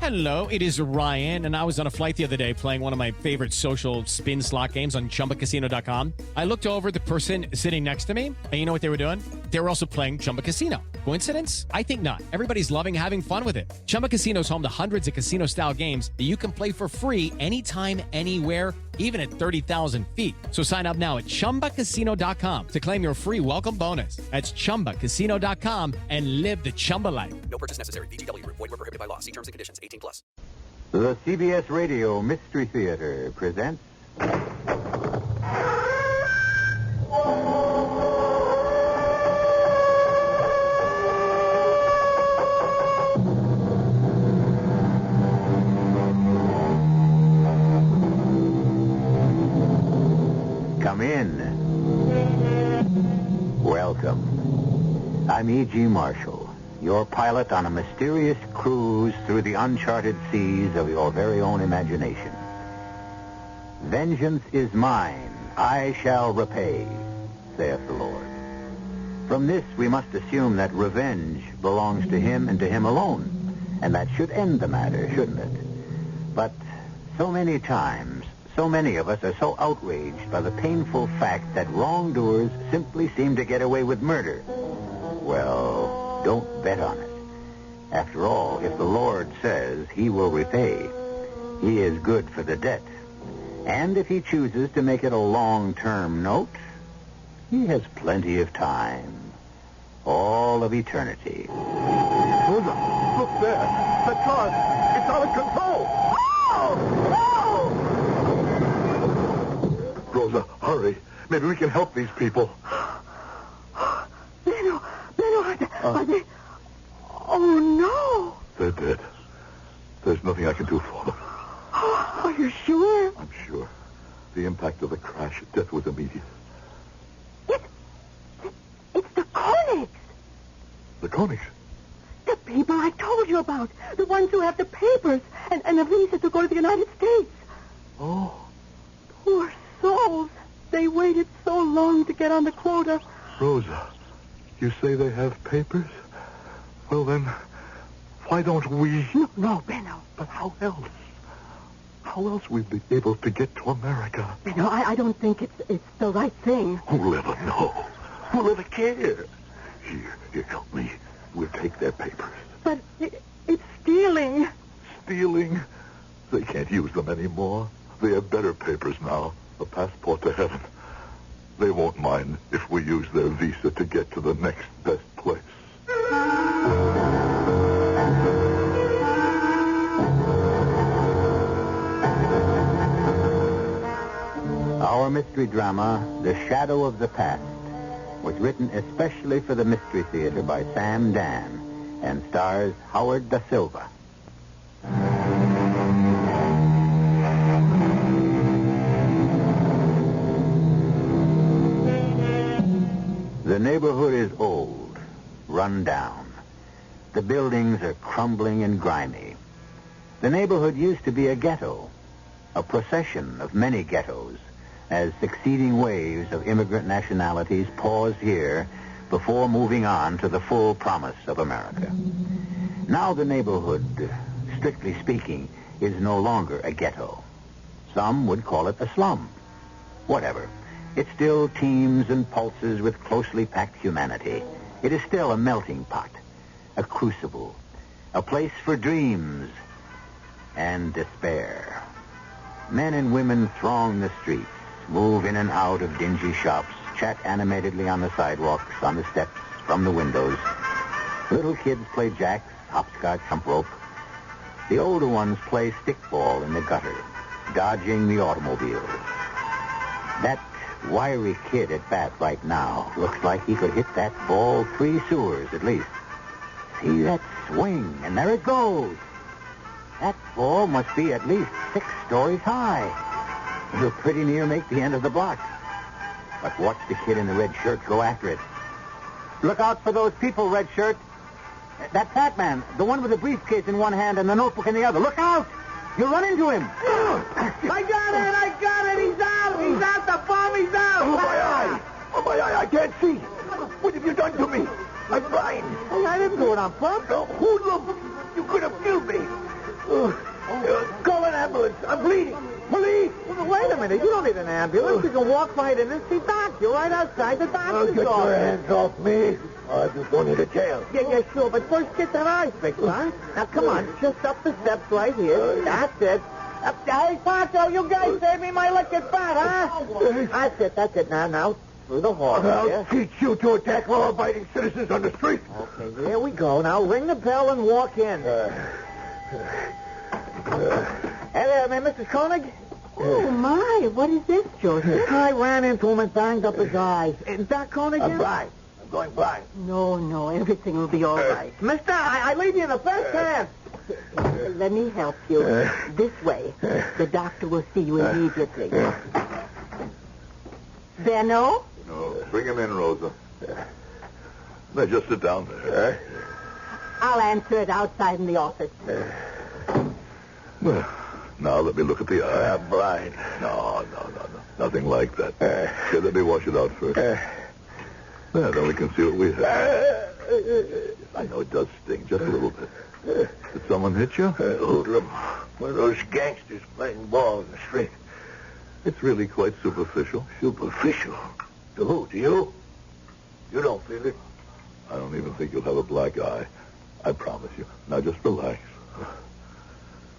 Hello, it is Ryan, and I was on a flight the other day playing one of my favorite social spin slot games on ChumbaCasino.com. I looked over at the person sitting next to me, and you know what they were doing? They were also playing Chumba Casino. Coincidence? I think not. Everybody's loving having fun with it. Chumba Casino is home to hundreds of casino-style games that you can play for free anytime, anywhere, even at 30,000 feet. So sign up now at ChumbaCasino.com to claim your free welcome bonus. That's ChumbaCasino.com and live the Chumba life. No purchase necessary. VGW. Void where prohibited by law. See terms and conditions. 18+. The CBS Radio Mystery Theater presents... Come in. Welcome. I'm E.G. Marshall, your pilot on a mysterious cruise through the uncharted seas of your very own imagination. Vengeance is mine, I shall repay, saith the Lord. From this, we must assume that revenge belongs to him and to him alone, and that should end the matter, shouldn't it? But so many times, so many of us are so outraged by the painful fact that wrongdoers simply seem to get away with murder. Well, don't bet on it. After all, if the Lord says he will repay, he is good for the debt. And if he chooses to make it a long-term note, he has plenty of time. All of eternity. Rosa, look there. The car, it's out of control. Oh! Rosa, hurry. Maybe we can help these people. Benno, are they... Oh, no. They're dead. There's nothing I can do for them. Are you sure? I'm sure. The impact of the crash, death was immediate. It's the Koenigs. The Koenigs? The people I told you about. The ones who have the papers and the visa to go to the United States. Oh. Poor souls. They waited so long to get on the quota. Rosa, you say they have papers? Well, then, why don't we... No, Benno. But how else? How else we'd be able to get to America? Benno, I don't think it's the right thing. Who'll ever know? Who'll ever care? Here, help me. We'll take their papers. But it's stealing. Stealing? They can't use them anymore. They have better papers now. A passport to heaven. They won't mind if we use their visa to get to the next best place. Our mystery drama, The Shadow of the Past, was written especially for the Mystery Theater by Sam Dan and stars Howard Da Silva. The neighborhood is old, run down. The buildings are crumbling and grimy. The neighborhood used to be a ghetto, a procession of many ghettos, as succeeding waves of immigrant nationalities paused here before moving on to the full promise of America. Now the neighborhood, strictly speaking, is no longer a ghetto. Some would call it a slum. Whatever. It still teems and pulses with closely packed humanity. It is still a melting pot, a crucible, a place for dreams and despair. Men and women throng the streets, move in and out of dingy shops, chat animatedly on the sidewalks, on the steps, from the windows. Little kids play jacks, hopscotch, hump rope. The older ones play stickball in the gutter, dodging the automobiles. That wiry kid at bat right now looks like he could hit that ball 3 sewers at least. See that swing, and there it goes. That ball must be at least 6 stories high. He'll pretty near make the end of the block. But watch the kid in the red shirt go after it. Look out for those people, red shirt. That fat man, the one with the briefcase in one hand and the notebook in the other. Look out! You'll run into him. I got it! He's out! He's out! The bomb! He's out! Oh, my eye! Oh, my eye! I can't see! What have you done to me? I'm blind. Hey, I didn't do it on purpose. No, who looked? You could have killed me. Call an ambulance. I'm bleeding. Police! Well, wait a minute. You don't need an ambulance. You can walk right in and see Doc. You're right outside the doctor's Get office. your hands off me. I'm just going to jail. Yeah, sure. But first get that eye fixed, huh? Now, come on. Just up the steps right here. That's it. Hey, Pancho, you guys saved me my liquid fat, huh? That's it. Now. Through the hall. I'll teach you to attack law-abiding citizens on the street. Okay, here we go. Now, ring the bell and walk in. Hey there, Mrs. Koenig. Oh, my. What is this, Joseph? I ran into him and banged up his eyes. Is that Koenig? I'm blind. I'm going blind. No. Everything will be all right. Mister, I leave you in the best hands. Let me help you. This way. The doctor will see you immediately. Benno? No, bring him in, Rosa. Now, just sit down there. I'll answer it outside in the office. Well, now let me look at the eye. I'm blind. No. Nothing like that. Here, let me wash it out first. There, then we can see what we have. I know it does sting, just a little bit. Did someone hit you? Hoodlum. One of those gangsters playing ball in the street. It's really quite superficial. Superficial? To who? To you? You don't feel it. I don't even think you'll have a black eye. I promise you. Now, just relax.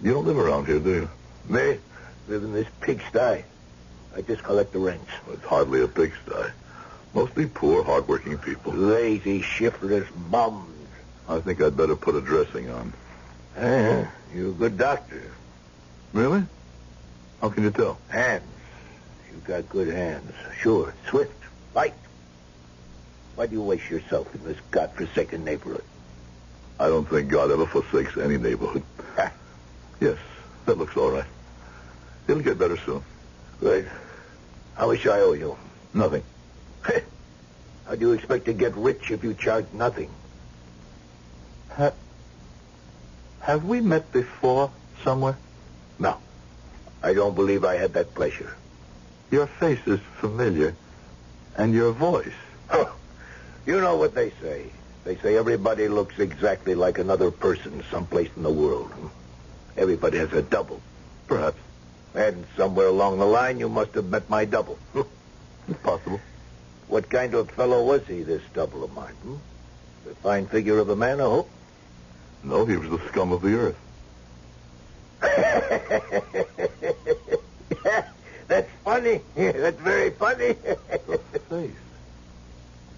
You don't live around here, do you? Me? Live in this pigsty. I just collect the rents. Well, it's hardly a pigsty. Mostly poor, hard-working people. Lazy, shiftless bums. I think I'd better put a dressing on. You're a good doctor. Really? How can you tell? Hands. You've got good hands. Sure. Swift. Light. Why do you waste yourself in this godforsaken neighborhood? I don't think God ever forsakes any neighborhood. Yes, that looks all right. It'll get better soon. Good. How much I owe you? Nothing. How do you expect to get rich if you charge nothing? Have we met before somewhere? No. I don't believe I had that pleasure. Your face is familiar, and your voice. Oh, you know what they say. They say everybody looks exactly like another person someplace in the world. Everybody has a double. Perhaps. And somewhere along the line, you must have met my double. It's possible. What kind of fellow was he, this double of mine? The fine figure of a man, I hope? No, he was the scum of the earth. That's funny. That's very funny. The face.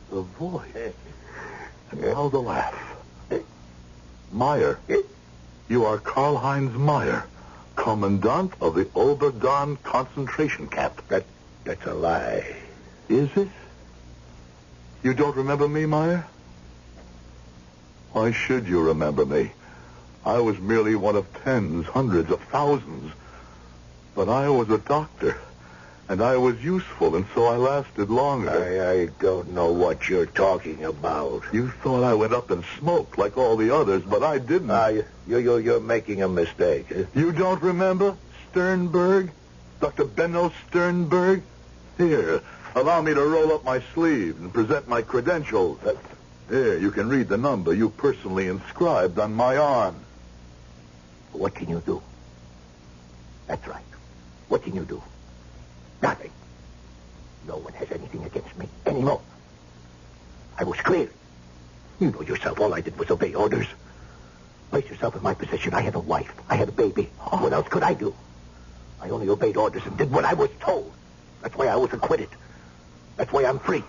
The voice. And now the laugh. Meyer. You are Karl Heinz Meyer, commandant of the Oberdon concentration camp. That's a lie. Is it? You don't remember me, Meyer? Why should you remember me? I was merely one of tens, hundreds of thousands. But I was a doctor, and I was useful, and so I lasted longer. I don't know what you're talking about. You thought I went up in smoke like all the others, but I didn't. You're making a mistake. You don't remember Sternberg? Dr. Benno Sternberg? Here, allow me to roll up my sleeve and present my credentials. Here, you can read the number you personally inscribed on my arm. What can you do? That's right. What can you do? Nothing. No one has anything against me anymore. I was clear. You know yourself, all I did was obey orders. Place yourself in my position. I had a wife. I had a baby. What else could I do? I only obeyed orders and did what I was told. That's why I was acquitted. That's why I'm free.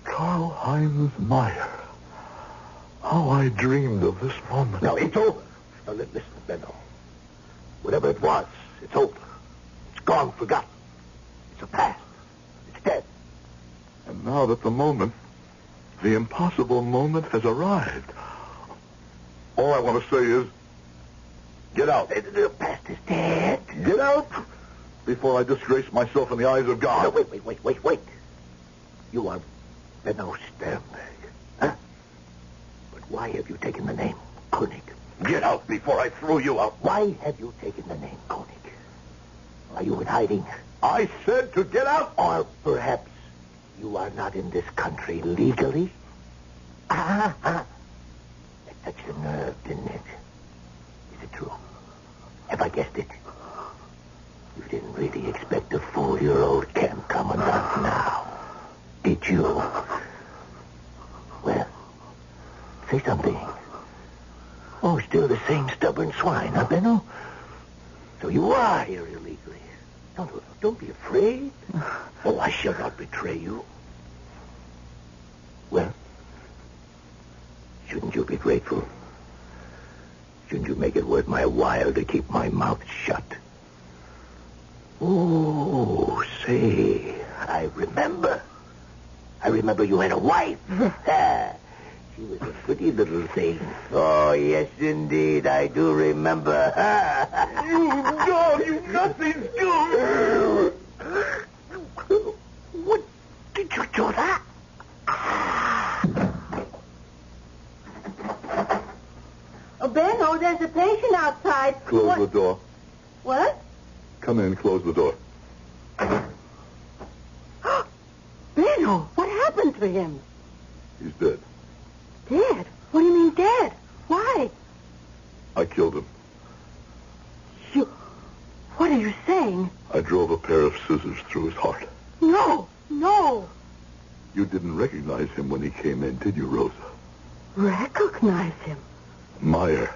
Karl Heinz Meyer. How I dreamed of this moment. Now, it's over. Now, listen, Benno. Whatever it was, it's over. It's gone, forgotten. It's a past. It's dead. And now that the impossible moment has arrived, all I want to say is, get out. The past is dead. Get out before I disgrace myself in the eyes of God. No, wait. You are Benno Sternberg, huh? But why have you taken the name Koenig? Get out before I throw you out. Why have you taken the name Koenig? Are you in hiding? I said to get out. Or perhaps you are not in this country legally? That touched the nerve, didn't it? it true? Have I guessed it? You didn't really expect to fool your old camp commandant now, did you? Well, say something. Oh, still the same stubborn swine, huh, Benno? So you are here illegally. Don't be afraid. Oh, I shall not betray you. Well, shouldn't you be grateful? Shouldn't you make it worth my while to keep my mouth shut? Oh, say, I remember. I remember you had a wife. She was a pretty little thing. Oh, yes, indeed, I do remember. You dog, you nothing do. What did you do that? Oh, Benno, there's a patient outside. Close the door. What? Come in, close the door. Benno, what happened to him? He's dead. Dead? What do you mean dead? Why? I killed him. You... What are you saying? I drove a pair of scissors through his heart. No. You didn't recognize him when he came in, did you, Rosa? Recognize him? Meyer.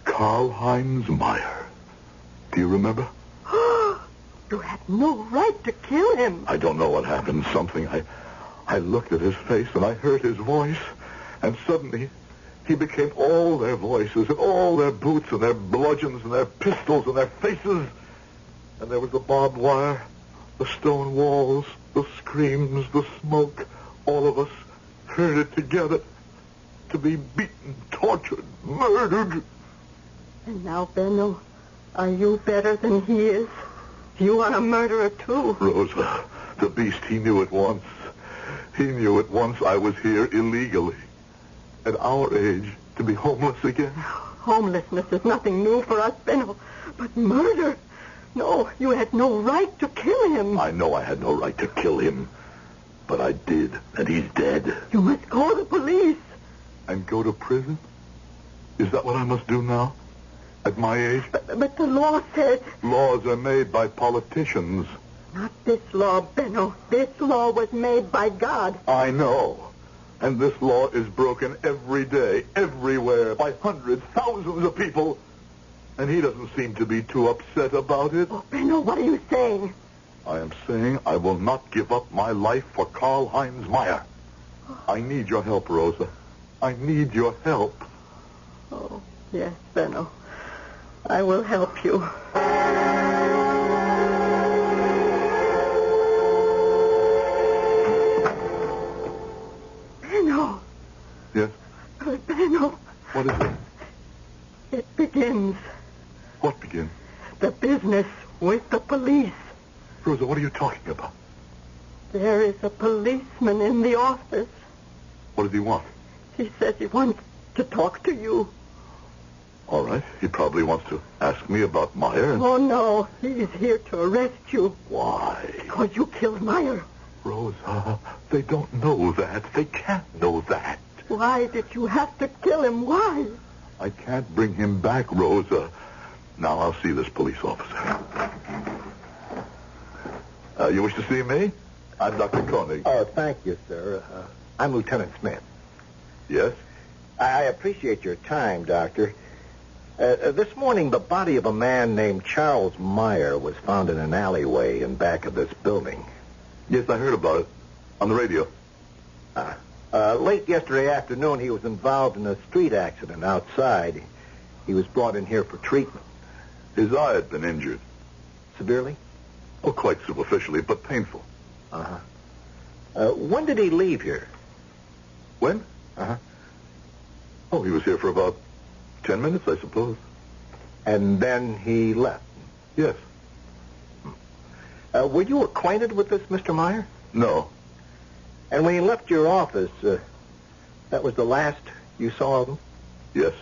Karl Heinz Meyer. Do you remember? You had no right to kill him. I don't know what happened. Something. I looked at his face and I heard his voice. And suddenly, he became all their voices and all their boots and their bludgeons and their pistols and their faces. And there was the barbed wire, the stone walls, the screams, the smoke. All of us heard it together. To be beaten, tortured, murdered. And now, Benno, are you better than he is? You are a murderer, too. Rosa, the beast, he knew at once. He knew at once I was here illegally. At our age, to be homeless again. Homelessness is nothing new for us, Benno. But murder? No, you had no right to kill him. I know I had no right to kill him. But I did, and he's dead. You must call the police. And go to prison? Is that what I must do now? At my age? But the law says... Laws are made by politicians. Not this law, Benno. This law was made by God. I know. And this law is broken every day, everywhere, by hundreds, thousands of people. And he doesn't seem to be too upset about it. Oh, Benno, what are you saying? I am saying I will not give up my life for Karl Heinz Meyer. I need your help, Rosa. I need your help. Oh, yes, Benno. I will help you. Benno. Yes? Benno. What is it? It begins. What begins? The business with the police. Rosa, what are you talking about? There is a policeman in the office. What does he want? He says he wants to talk to you. All right. He probably wants to ask me about Meyer. Oh, no. He's here to arrest you. Why? Because you killed Meyer. Rosa, they don't know that. They can't know that. Why did you have to kill him? Why? I can't bring him back, Rosa. Now I'll see this police officer. You wish to see me? I'm Dr. Koenig. Oh, thank you, sir. I'm Lieutenant Smith. Yes? I appreciate your time, Doctor. This morning, the body of a man named Charles Meyer was found in an alleyway in back of this building. Yes, I heard about it. On the radio. Late yesterday afternoon, he was involved in a street accident outside. He was brought in here for treatment. His eye had been injured. Severely? Oh, quite superficially, but painful. Uh-huh. When did he leave here? When? Uh-huh. Oh, he was here for about 10 minutes, I suppose. And then he left? Yes. Were you acquainted with this Mr. Meyer? No. And when he left your office, that was the last you saw of him? Yes.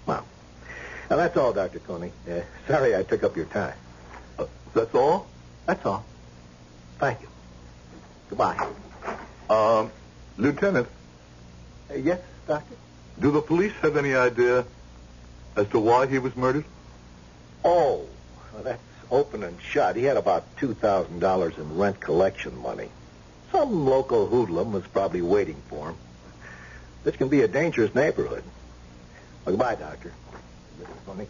Well, now that's all, Dr. Koenig. Sorry I took up your time. That's all? That's all. Thank you. Goodbye. Lieutenant, Yes, Doctor? do the police have any idea as to why he was murdered? Oh, well, that's open and shut. He had about $2,000 in rent collection money. Some local hoodlum was probably waiting for him. This can be a dangerous neighborhood. Well, goodbye, Doctor. Funny.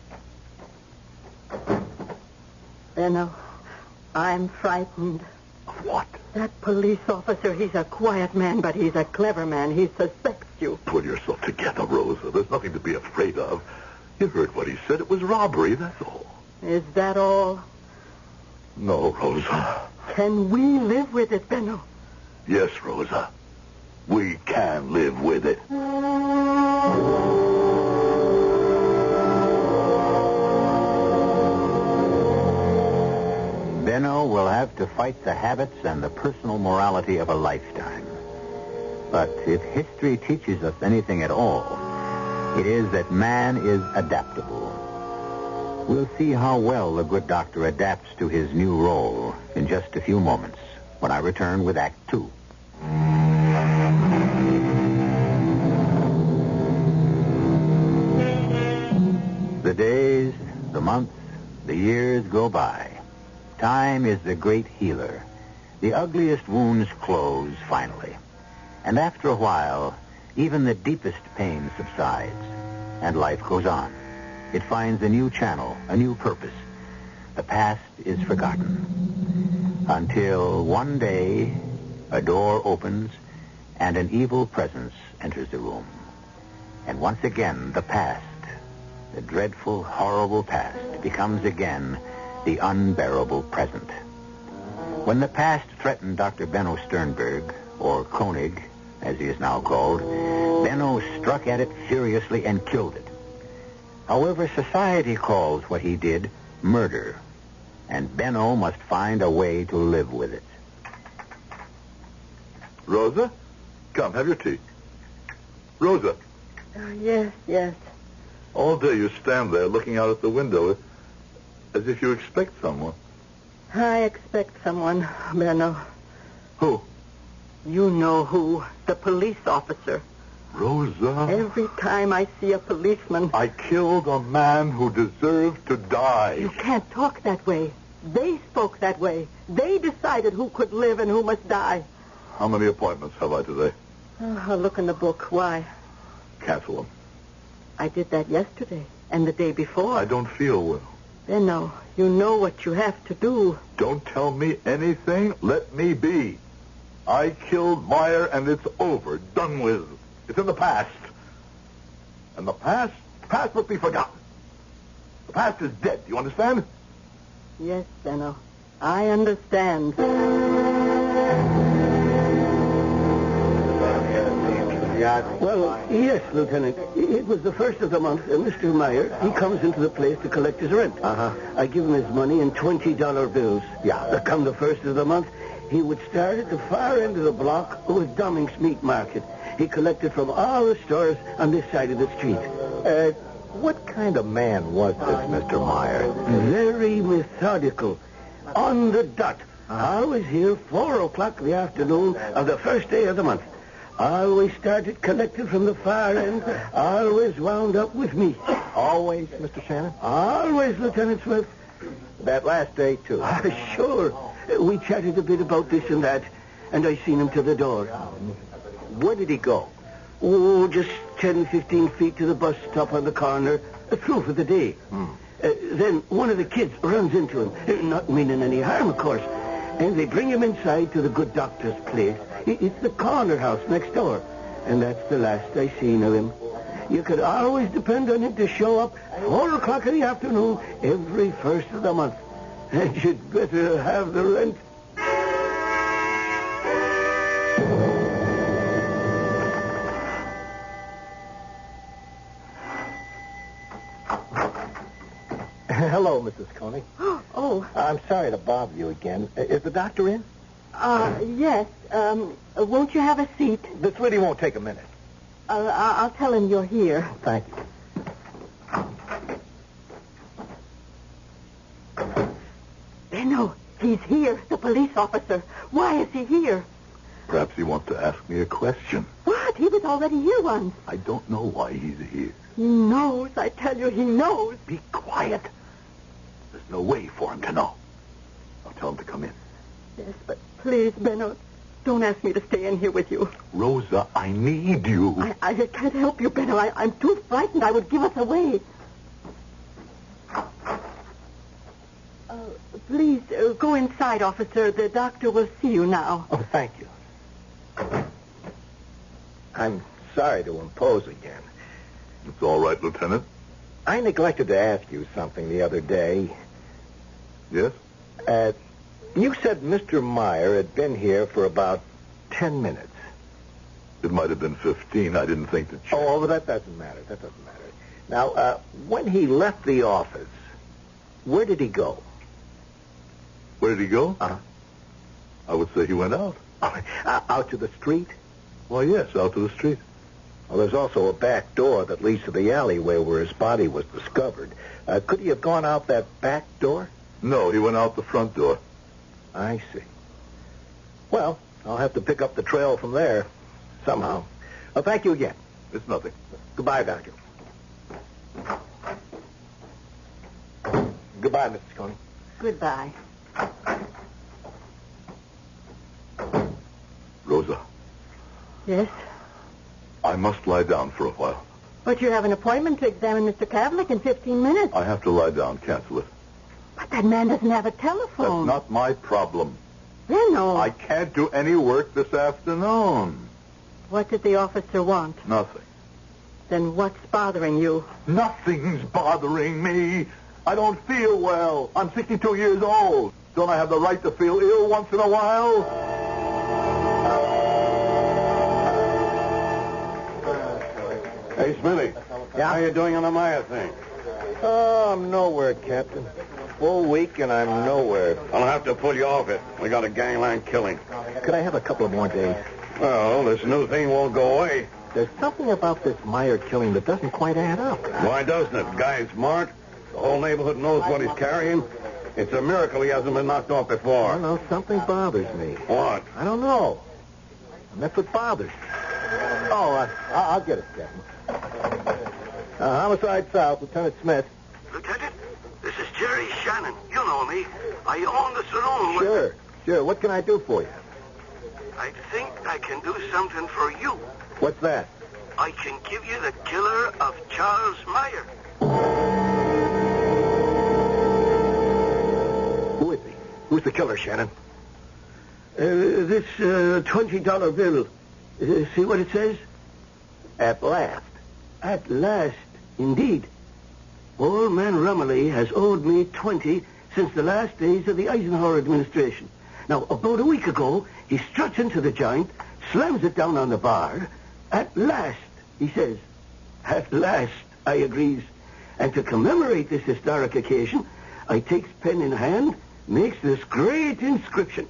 Benno, I'm frightened. Of what? That police officer, he's a quiet man, but he's a clever man. He suspects you. Pull yourself together, Rosa. There's nothing to be afraid of. You heard what he said. It was robbery, that's all. Is that all? No, Rosa. Can we live with it, Benno? Yes, Rosa. We can live with it. Benno will have to fight the habits and the personal morality of a lifetime. But if history teaches us anything at all, it is that man is adaptable. We'll see how well the good doctor adapts to his new role in just a few moments when I return with Act 2. The days, the months, the years go by. Time is the great healer. The ugliest wounds close finally. And after a while, even the deepest pain subsides, and life goes on. It finds a new channel, a new purpose. The past is forgotten. Until one day, a door opens, and an evil presence enters the room. And once again, the past, the dreadful, horrible past, becomes again the unbearable present. When the past threatened Dr. Benno Sternberg, or Koenig, as he is now called, Benno struck at it furiously and killed it. However, society calls what he did murder, and Benno must find a way to live with it. Rosa? Come, have your tea. Rosa. Yes. All day you stand there looking out at the window as if you expect someone. I expect someone, Benno. Who? You know who. The police officer. Rosa. Every time I see a policeman... I killed a man who deserved to die. You can't talk that way. They spoke that way. They decided who could live and who must die. How many appointments have I today? I'll look in the book. Why? Cancel them. I did that yesterday and the day before. I don't feel well. Benno, you know what you have to do. Don't tell me anything. Let me be. I killed Meyer, and it's over. Done with. It's in the past. And the past must be forgotten. The past is dead. You understand? Yes, Benno. I understand. Well, yes, Lieutenant. It was the first of the month, and Mr. Meyer, he comes into the place to collect his rent. I give him his money in $20 bills. Yeah. Come the first of the month, he would start at the far end of the block with Domming's Meat Market. He collected from all the stores on this side of the street. What kind of man was this, Mr. Meyer? Very methodical. On the dot. Always here 4 o'clock in the afternoon of the first day of the month. Always started collecting from the far end. Always wound up with me. Always, Mr. Shannon? Always, Lieutenant Smith. That last day, too? Sure. We chatted a bit about this and that, and I seen him to the door. Where did he go? Oh, just 10, 15 feet to the bus stop on the corner. Through for the day. Then one of the kids runs into him, not meaning any harm, of course. And they bring him inside to the good doctor's place. It's the corner house next door. And that's the last I seen of him. You could always depend on him to show up 4 o'clock in the afternoon every first of the month. And you'd better have the rent. Hello, Mrs. Koenig. Oh. I'm sorry to bother you again. Is the doctor in? Yes. Won't you have a seat? This really won't take a minute. I'll tell him you're here. Thank you. Benno, he's here, the police officer. Why is he here? Perhaps he wants to ask me a question. What? He was already here once. I don't know why he's here. He knows. I tell you, he knows. Be quiet. There's no way for him to know. I'll tell him to come in. Yes, but please, Benno, don't ask me to stay in here with you. Rosa, I need you. I can't help you, Benno. I'm too frightened. I would give us away. Please, go inside, officer. The doctor will see you now. Oh, thank you. I'm sorry to impose again. It's all right, Lieutenant. I neglected to ask you something the other day. Yes? You said Mr. Meyer had been here for about 10 minutes. It might have been 15. I didn't think to check. Oh, well, that doesn't matter. That doesn't matter. Now, when he left the office, where did he go? Where did he go? Uh-huh. I would say he went out. Out to the street? Why, yes, out to the street. Well, there's also a back door that leads to the alleyway where his body was discovered. Could he have gone out that back door? No, he went out the front door. I see. Well, I'll have to pick up the trail from there somehow. Well, thank you again. It's nothing. Goodbye, Doctor. Goodbye, Mrs. Koenig. Goodbye. Rosa, Yes? I must lie down for a while. But you have an appointment to examine Mr. Kavlik in 15 minutes. I have to lie down. Cancel it. But that man doesn't have a telephone. That's not my problem. Benno. I can't do any work this afternoon. What did the officer want? Nothing. Then what's bothering you? Nothing's bothering me. I don't feel well. I'm 62 years old. Don't I have the right to feel ill once in a while? Hey, Smithy. Yeah? How you doing on the Meyer thing? Oh, I'm nowhere, Captain. Full week and I'm nowhere. I'll have to pull you off it. We got a gangland killing. Could I have a couple of more days? Well, this new thing won't go away. There's something about this Meyer killing that doesn't quite add up. Why doesn't it? Guy's smart. The whole neighborhood knows what he's carrying. It's a miracle he hasn't been knocked off I before. don't know. Something bothers me. What? I don't know. And that's what bothers me. Oh, I'll get it, Captain. Homicide South, Lieutenant Smith. Lieutenant, this is Jerry Shannon. You know me. I own the saloon. Sure. What can I do for you? I think I can do something for you. What's that? I can give you the killer of Charles Meyer. Who is he? Who's the killer, Shannon? This $20 bill. See what it says? At last. At last, indeed. Old man Rumley has owed me 20 since the last days of the Eisenhower administration. Now, about a week ago, he struts into the joint, slams it down on the bar. At last, he says. At last, I agrees. And to commemorate this historic occasion, I takes pen in hand, makes this great inscription.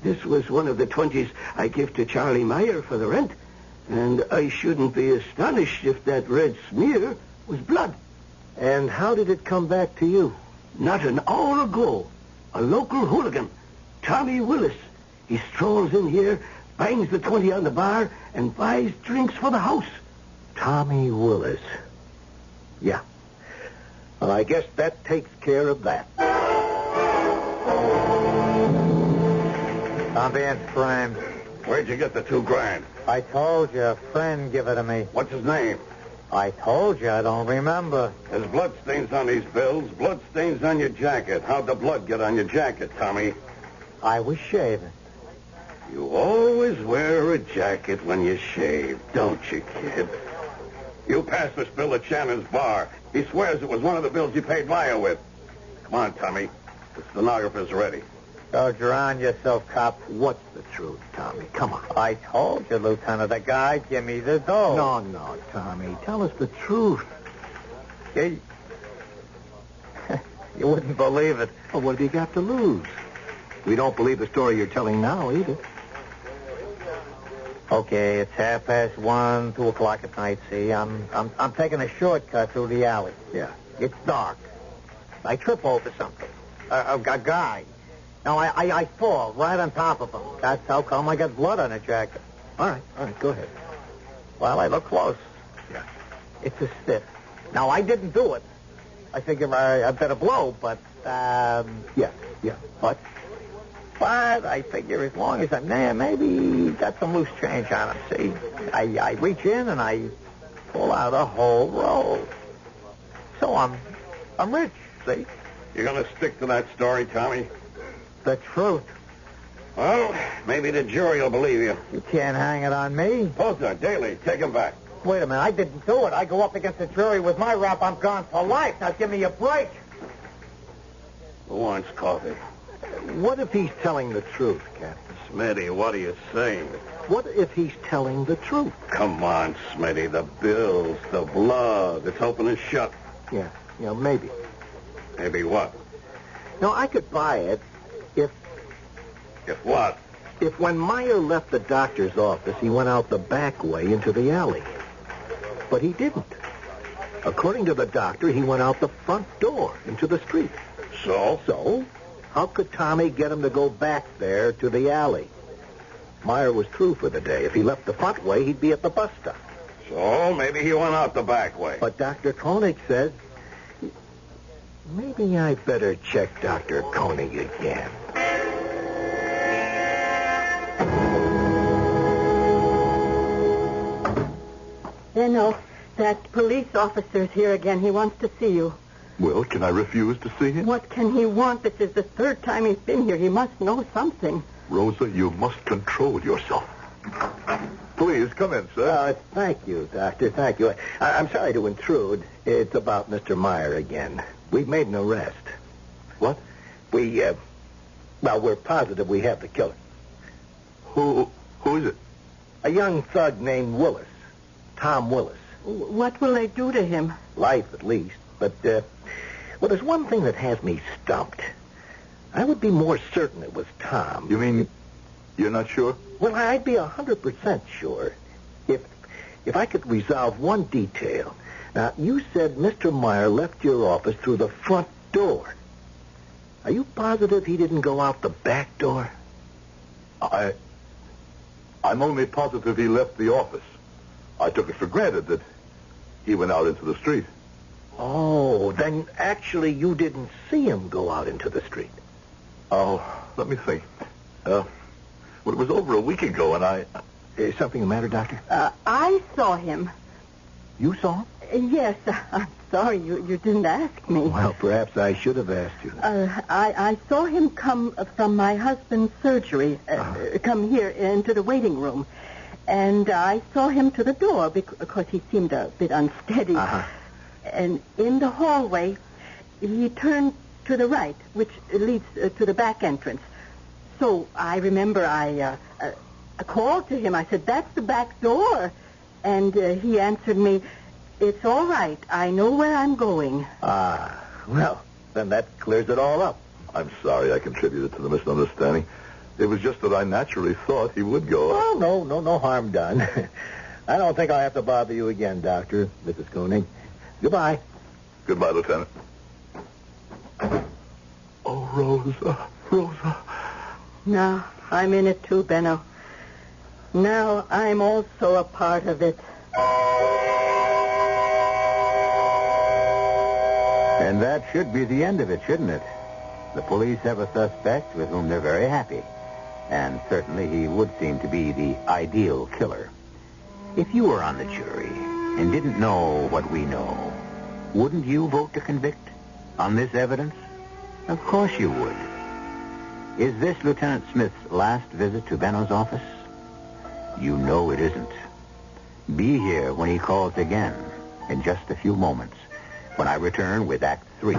This was one of the 20s I give to Charlie Meyer for the rent. And I shouldn't be astonished if that red smear was blood. And how did it come back to you? Not an hour ago, a local hooligan, Tommy Willis, he strolls in here, bangs the 20 on the bar, and buys drinks for the house. Tommy Willis. Yeah. Well, I guess that takes care of that. I'm being framed. Where'd you get the $2,000? I told you, a friend give it to me. What's his name? I told you, I don't remember. There's blood stains on these bills, blood stains on your jacket. How'd the blood get on your jacket, Tommy? I was shaving. You always wear a jacket when you shave, don't you, kid? You passed this bill at Shannon's bar. He swears it was one of the bills you paid Meyer with. Come on, Tommy. The stenographer's ready. Don't drown yourself, cop. What's the truth, Tommy? Come on. I told you, Lieutenant, the guy give me the dough. No, Tommy. Tell us the truth. You wouldn't believe it. Well, what have you got to lose? We don't believe the story you're telling now, either. Okay, it's 1:30, 2 o'clock at night, see? I'm taking a shortcut through the alley. Yeah. It's dark. I trip over something. A guy. Now, I fall right on top of him. That's how come I got blood on the jacket. All right, go ahead. Well, I look close. Yeah. It's a stiff. Now, I didn't do it. I figure I better blow, but, yeah. But I figure as long as I'm there, maybe got some loose change on him, see? I reach in and I pull out a whole roll. So I'm rich, see? You gonna stick to that story, Tommy? The truth. Well, maybe the jury will believe you. You can't hang it on me. Poser, Daly, take him back. Wait a minute, I didn't do it. I go up against the jury with my rap, I'm gone for life. Now give me a break. Who wants coffee? What if he's telling the truth, Captain? Smitty, what are you saying? What if he's telling the truth? Come on, Smitty, the bills, the blood, it's open and shut. Yeah, maybe. Maybe what? No, I could buy it if... If what? If when Meyer left the doctor's office, he went out the back way into the alley. But he didn't. According to the doctor, he went out the front door into the street. So? So, how could Tommy get him to go back there to the alley? Meyer was through for the day. If he left the front way, he'd be at the bus stop. So, maybe he went out the back way. But Dr. Koenig says... Maybe I better check Dr. Koenig again. Benno, that police officer's here again. He wants to see you. Well, can I refuse to see him? What can he want? This is the third time he's been here. He must know something. Rosa, you must control yourself. Please, come in, sir. Thank you, Doctor. Thank you. I'm sorry to intrude. It's about Mr. Meyer again. We've made an arrest. What? We're positive we have the killer. Who is it? A young thug named Willis. Tom Willis. What will they do to him? Life, at least. But, there's one thing that has me stumped. I would be more certain it was Tom. You mean you're not sure? Well, I'd be 100% sure if I could resolve one detail. Now, you said Mr. Meyer left your office through the front door. Are you positive he didn't go out the back door? I'm only positive he left the office. I took it for granted that he went out into the street. Oh, then actually you didn't see him go out into the street. Oh, let me think. Well, it was over a week ago, and Is something the matter, Doctor? I saw him. You saw him? Yes, I'm sorry you didn't ask me. Well, perhaps I should have asked you. I saw him come from my husband's surgery, come here into the waiting room. And I saw him to the door because he seemed a bit unsteady. And in the hallway, he turned to the right, which leads to the back entrance. So I remember I called to him. I said, "That's the back door." And he answered me, "It's all right. I know where I'm going." Well, then that clears it all up. I'm sorry I contributed to the misunderstanding. It was just that I naturally thought he would go. Oh, no harm done. I don't think I'll have to bother you again, Doctor, Mrs. Koenig. Goodbye. Goodbye, Lieutenant. Oh, Rosa. Now I'm in it too, Benno. Now I'm also a part of it. And that should be the end of it, shouldn't it? The police have a suspect with whom they're very happy. And certainly he would seem to be the ideal killer. If you were on the jury and didn't know what we know, wouldn't you vote to convict on this evidence? Of course you would. Is this Lieutenant Smith's last visit to Benno's office? You know it isn't. Be here when he calls again in just a few moments, when I return with Act 3.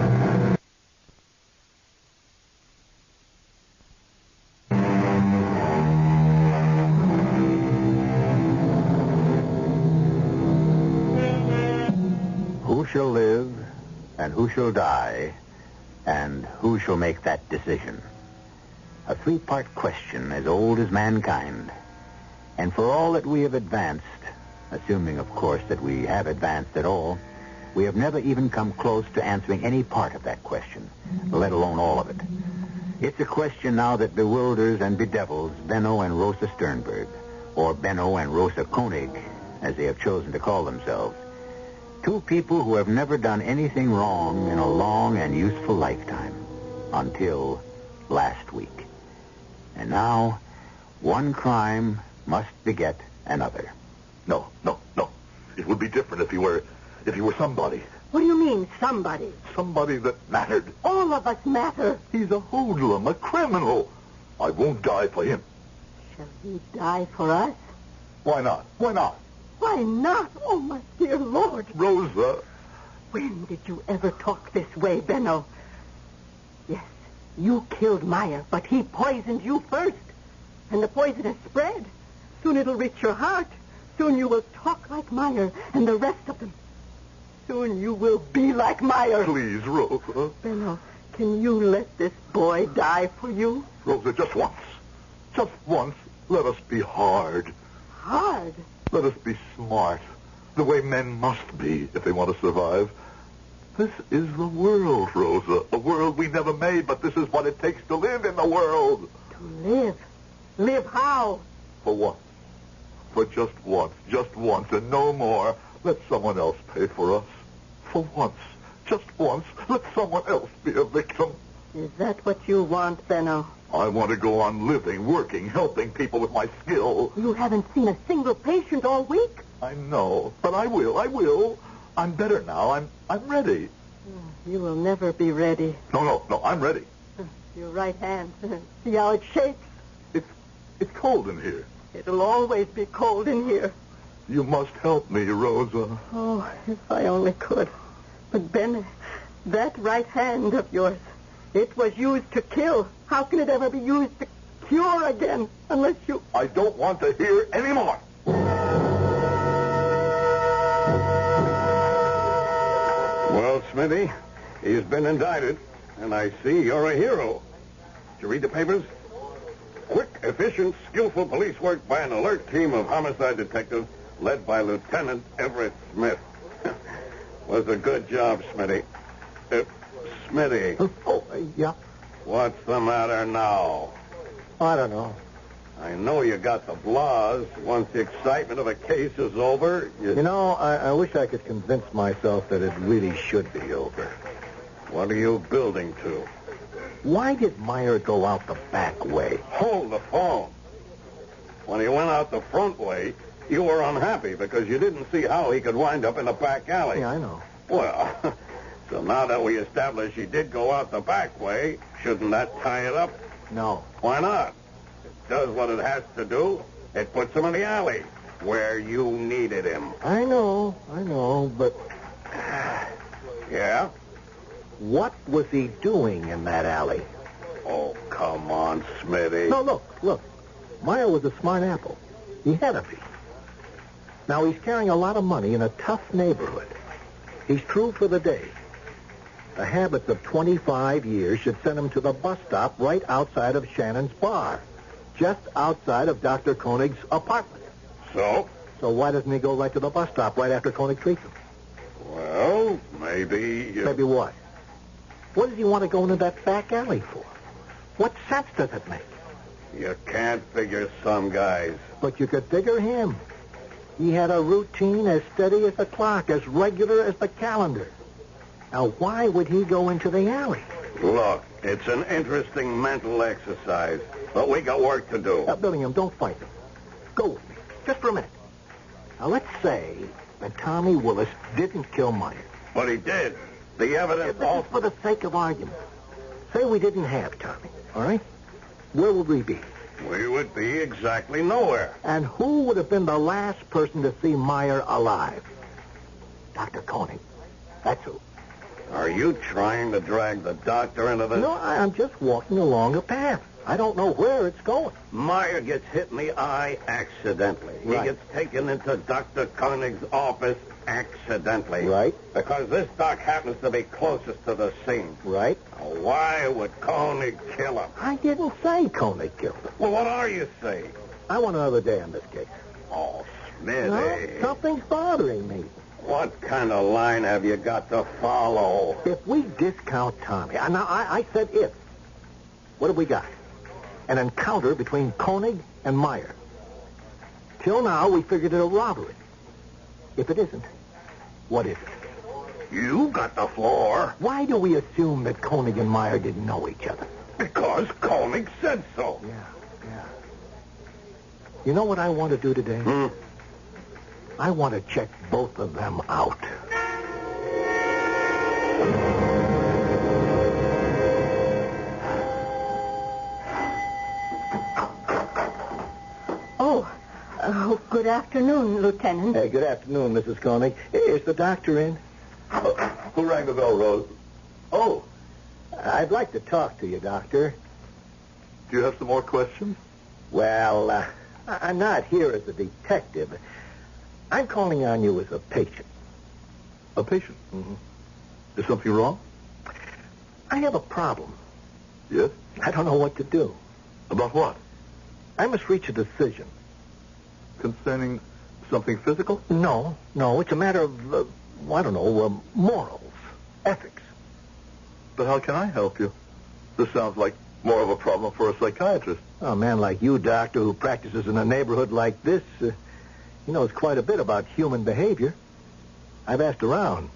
Who shall live and who shall die, and who shall make that decision? A three-part question as old as mankind. And for all that we have advanced, assuming, of course, that we have advanced at all, we have never even come close to answering any part of that question, let alone all of it. It's a question now that bewilders and bedevils Benno and Rosa Sternberg, or Benno and Rosa Koenig, as they have chosen to call themselves. Two people who have never done anything wrong in a long and useful lifetime. Until last week. And now, one crime must beget another. No. It would be different if he were somebody. What do you mean, somebody? Somebody that mattered. All of us matter. He's a hoodlum, a criminal. I won't die for him. Shall he die for us? Why not? Why not? Oh, my dear Lord. Rosa. When did you ever talk this way, Benno? Yes, you killed Meyer, but he poisoned you first. And the poison has spread. Soon it'll reach your heart. Soon you will talk like Meyer and the rest of them. Soon you will be like Meyer. Please, Rosa. Benno, can you let this boy die for you? Rosa, just once. Just once, let us be hard. Hard? Let us be smart. The way men must be if they want to survive. This is the world, Rosa. A world we never made, but this is what it takes to live in the world. To live? Live how? For what? For just once, and no more. Let someone else pay for us. For once, just once, let someone else be a victim. Is that what you want, Benno? I want to go on living, working, helping people with my skill. You haven't seen a single patient all week. I know, but I will. I'm better now. I'm ready. You will never be ready. No, I'm ready. Your right hand. See how it shakes? It's cold in here. It'll always be cold in here. You must help me, Rosa. Oh, if I only could. But, Ben, that right hand of yours, it was used to kill. How can it ever be used to cure again unless you... I don't want to hear any more. Well, Smithy, he's been indicted, and I see you're a hero. Did you read the papers? Quick, efficient, skillful police work by an alert team of homicide detectives led by Lieutenant Everett Smith. Was a good job, Smitty. Smitty. Yeah? What's the matter now? I don't know. I know you got the blahs. Once the excitement of a case is over, You know, I wish I could convince myself that it really should be over. What are you building to? Why did Meyer go out the back way? Hold the phone. When he went out the front way, you were unhappy because you didn't see how he could wind up in the back alley. Yeah, I know. Well, so now that we established he did go out the back way, shouldn't that tie it up? No. Why not? It does what it has to do. It puts him in the alley where you needed him. I know, but... Yeah? What was he doing in that alley? Oh, come on, Smitty. No, look. Meyer was a smart apple. He had a be. Now, he's carrying a lot of money in a tough neighborhood. He's true for the day. The habits of 25 years should send him to the bus stop right outside of Shannon's bar, just outside of Dr. Koenig's apartment. So? So why doesn't he go right to the bus stop right after Koenig treats him? Well, maybe... Maybe what? What does he want to go into that back alley for? What sense does it make? You can't figure some guys. But you could figure him. He had a routine as steady as the clock, as regular as the calendar. Now, why would he go into the alley? Look, it's an interesting mental exercise, but we got work to do. Billingham, don't fight me. Go with me, just for a minute. Now, let's say that Tommy Willis didn't kill Meyer. But he did. The evidence... This is for the sake of argument. Say we didn't have Tommy, all right? Where would we be? We would be exactly nowhere. And who would have been the last person to see Meyer alive? Dr. Koenig. That's who. Are you trying to drag the doctor into this? No, I'm just walking along a path. I don't know where it's going. Meyer gets hit in the eye accidentally. Right. He gets taken into Dr. Koenig's office accidentally. Right. Because this doc happens to be closest to the scene. Right. Now, why would Koenig kill him? I didn't say Koenig killed him. Well, what are you saying? I want another day on this case. Oh, Smitty. No, something's bothering me. What kind of line have you got to follow? If we discount Tommy... Now, I said if. What have we got? An encounter between Koenig and Meyer. Till now, we figured it a robbery. If it isn't, What is it? You got the floor. Why do we assume that Koenig and Meyer didn't know each other? Because Koenig said so. Yeah. You know what I want to do today? I want to check both of them out. Oh, good afternoon, Lieutenant. Good afternoon, Mrs. Koenig. Is the doctor in? Who rang the bell, Rose? Oh, I'd like to talk to you, Doctor. Do you have some more questions? Well, I'm not here as a detective. I'm calling on you as a patient. A patient? Mm-hmm. Is something wrong? I have a problem. Yes? I don't know what to do. About what? I must reach a decision. Concerning something physical? No. It's a matter of, morals, ethics. But how can I help you? This sounds like more of a problem for a psychiatrist. A man like you, Doctor, who practices in a neighborhood like this, he knows quite a bit about human behavior. I've asked around.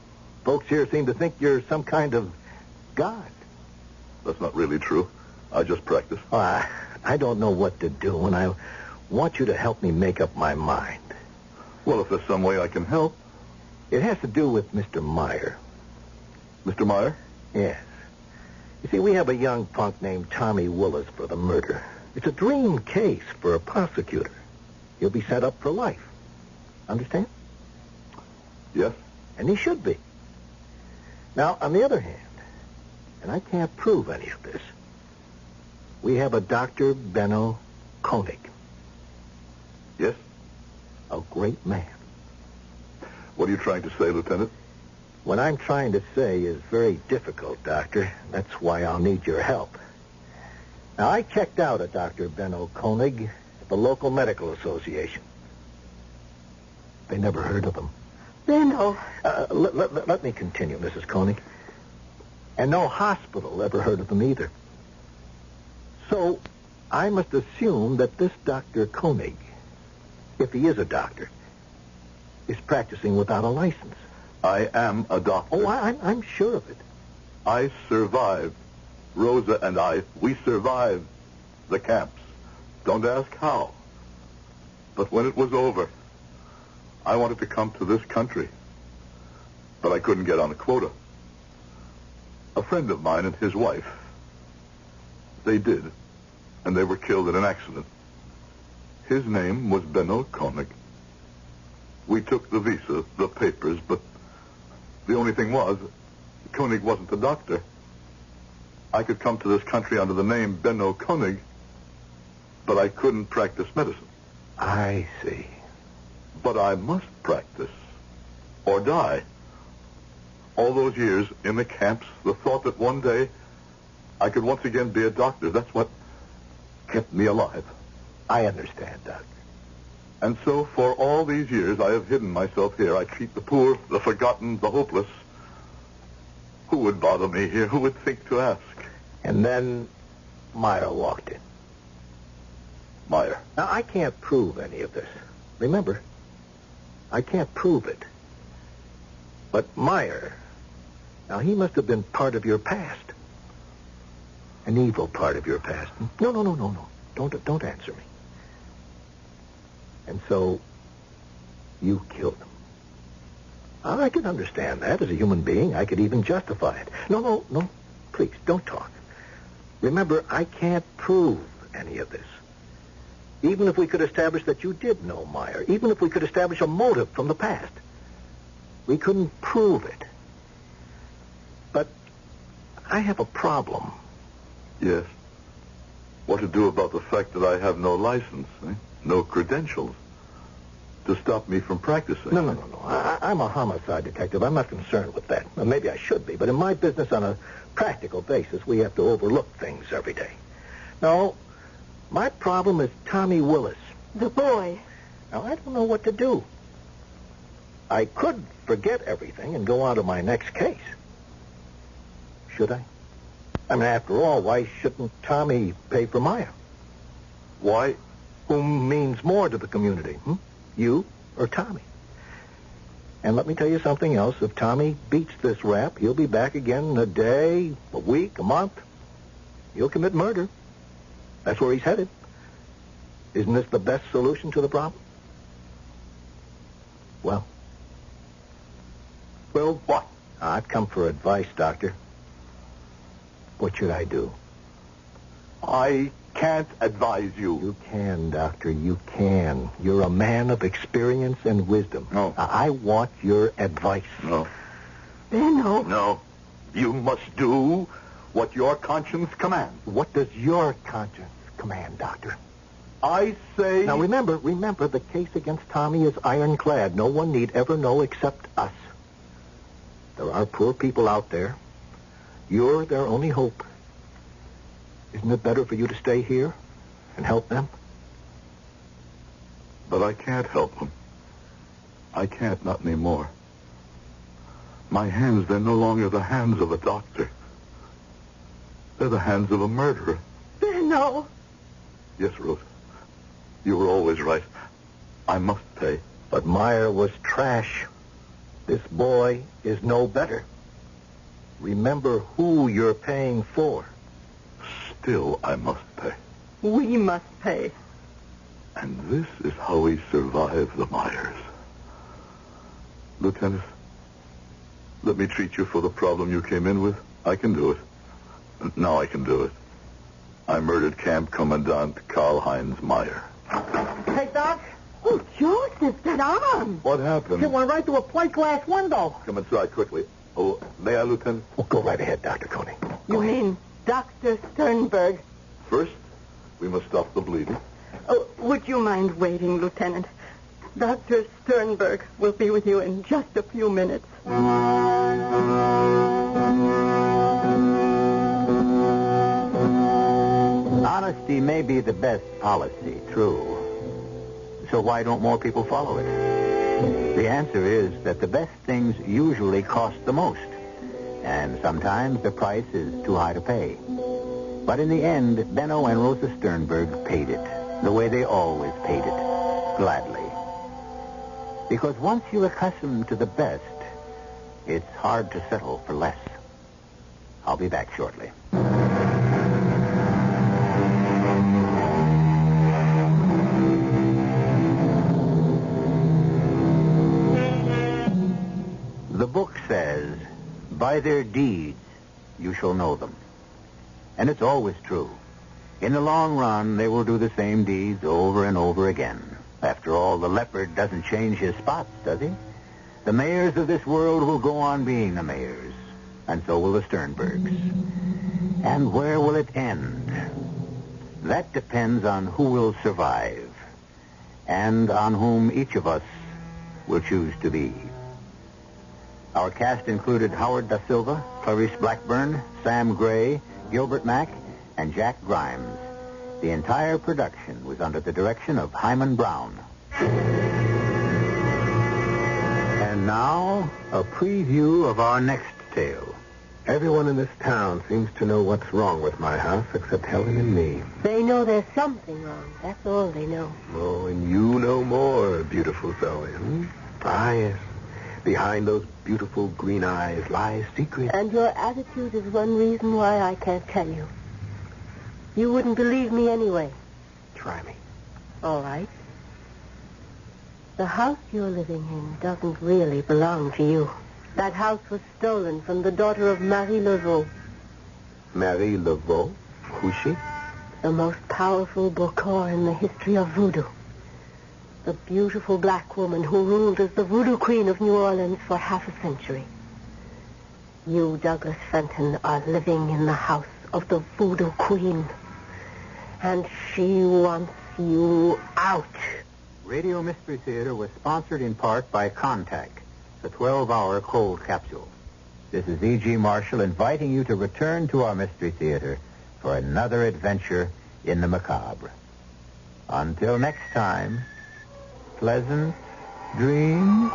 Folks here seem to think you're some kind of god. That's not really true. I just practice. I don't know what to do, and I want you to help me make up my mind. Well, if there's some way I can help. It has to do with Mr. Meyer. Mr. Meyer? Yes. You see, we have a young punk named Tommy Willis for the murder. It's a dream case for a prosecutor. He'll be set up for life. Understand? Yes. And he should be. Now, on the other hand, and I can't prove any of this, we have a Dr. Benno Koenig. Yes? A great man. What are you trying to say, Lieutenant? What I'm trying to say is very difficult, Doctor. That's why I'll need your help. Now, I checked out a Dr. Benno Koenig at the local medical association. They never heard of him. Benno. Let me continue, Mrs. Koenig. And no hospital ever heard of him either. So, I must assume that this Dr. Koenig, if he is a doctor, is practicing without a license. I am a doctor. Oh, I'm sure of it. I survived. Rosa and I, we survived the camps. Don't ask how. But when it was over, I wanted to come to this country. But I couldn't get on a quota. A friend of mine and his wife, they did. And they were killed in an accident. His name was Benno Koenig. We took the visa, the papers, but the only thing was, Koenig wasn't a doctor. I could come to this country under the name Benno Koenig, but I couldn't practice medicine. I see. But I must practice, or die. All those years in the camps, the thought that one day I could once again be a doctor, that's what kept me alive. I understand, Doctor. And so, for all these years, I have hidden myself here. I treat the poor, the forgotten, the hopeless. Who would bother me here? Who would think to ask? And then Meyer walked in. Meyer. Now, I can't prove any of this. Remember, I can't prove it. But Meyer, now, he must have been part of your past. An evil part of your past. No. Don't answer me. And so, you killed him. I can understand that as a human being. I could even justify it. No. Please, don't talk. Remember, I can't prove any of this. Even if we could establish that you did know Meyer, even if we could establish a motive from the past, we couldn't prove it. But I have a problem. Yes. What to do about the fact that I have no license, no credentials, to stop me from practicing? No. I'm a homicide detective. I'm not concerned with that. Well, maybe I should be, but in my business, on a practical basis, we have to overlook things every day. No, my problem is Tommy Willis. The boy. Now, I don't know what to do. I could forget everything and go on to my next case. Should I? I mean, after all, why shouldn't Tommy pay for Meyer? Why? Whom means more to the community? You or Tommy? And let me tell you something else. If Tommy beats this rap, he'll be back again in a day, a week, a month. He'll commit murder. That's where he's headed. Isn't this the best solution to the problem? Well, what? I've come for advice, Doctor. What should I do? I can't advise you. You can, Doctor. You can. You're a man of experience and wisdom. No. I want your advice. No. Benno. No. You must do what your conscience commands. What does your conscience command, Doctor? I say... Now, remember, the case against Tommy is ironclad. No one need ever know except us. There are poor people out there. You're their only hope. Isn't it better for you to stay here and help them? But I can't help them. I can't, not anymore. My hands, they're no longer the hands of a doctor. They're the hands of a murderer. Benno. Yes, Rosa. You were always right. I must pay. But Meyer was trash. This boy is no better. Remember who you're paying for. Still, I must pay. We must pay. And this is how we survive the Meyers. Lieutenant, let me treat you for the problem you came in with. I can do it. Now I can do it. I murdered Camp Commandant Karl Heinz Meyer. Hey, Doc. Oh, Joseph, that arm. What happened? It went right through a plate glass window. Come inside quickly. Oh, may I, Lieutenant? Well, go right ahead, Dr. Koenig. You mean Dr. Sternberg? First, we must stop the bleeding. Oh, would you mind waiting, Lieutenant? Dr. Sternberg will be with you in just a few minutes. Honesty may be the best policy, true. So why don't more people follow it? The answer is that the best things usually cost the most. And sometimes the price is too high to pay. But in the end, Benno and Rosa Sternberg paid it, the way they always paid it, gladly. Because once you're accustomed to the best, it's hard to settle for less. I'll be back shortly. The book says, by their deeds you shall know them. And it's always true. In the long run, they will do the same deeds over and over again. After all, the leopard doesn't change his spots, does he? The mayors of this world will go on being the mayors. And so will the Sternbergs. And where will it end? That depends on who will survive. And on whom each of us will choose to be. Our cast included Howard Da Silva, Clarice Blackburn, Sam Gray, Gilbert Mack, and Jack Grimes. The entire production was under the direction of Hyman Brown. And now, a preview of our next tale. Everyone in this town seems to know what's wrong with my house except Helen and me. They know there's something wrong. That's all they know. Oh, and you know more, beautiful Zoe. Ah, yes. Behind those beautiful green eyes lies secret. And your attitude is one reason why I can't tell you. You wouldn't believe me anyway. Try me. All right. The house you're living in doesn't really belong to you. That house was stolen from the daughter of Marie Laveau. Marie Laveau? Who's she? The most powerful Bokor in the history of voodoo. The beautiful black woman who ruled as the voodoo queen of New Orleans for half a century. You, Douglas Fenton, are living in the house of the voodoo queen. And she wants you out. Radio Mystery Theater was sponsored in part by Contact, the 12-hour cold capsule. This is E.G. Marshall inviting you to return to our Mystery Theater for another adventure in the macabre. Until next time, pleasant dreams.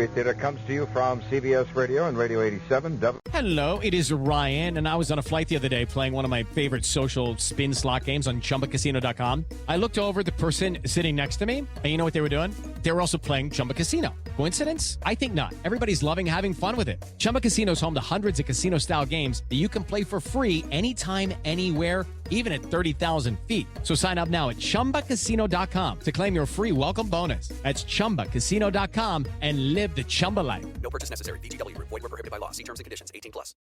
Mystery Theater comes to you from CBS Radio and Radio 87. Hello, it is Ryan, and I was on a flight the other day playing one of my favorite social spin slot games on chumbacasino.com. I looked over at the person sitting next to me, and you know what they were doing? They were also playing Chumba Casino. Coincidence? I think not. Everybody's loving having fun with it. Chumba Casino is home to hundreds of casino-style games that you can play for free anytime, anywhere, even at 30,000 feet. So sign up now at chumbacasino.com to claim your free welcome bonus. That's chumbacasino.com and live the Chumba life. No purchase necessary. VGW Group. Void where prohibited by law. See terms and conditions. 18+.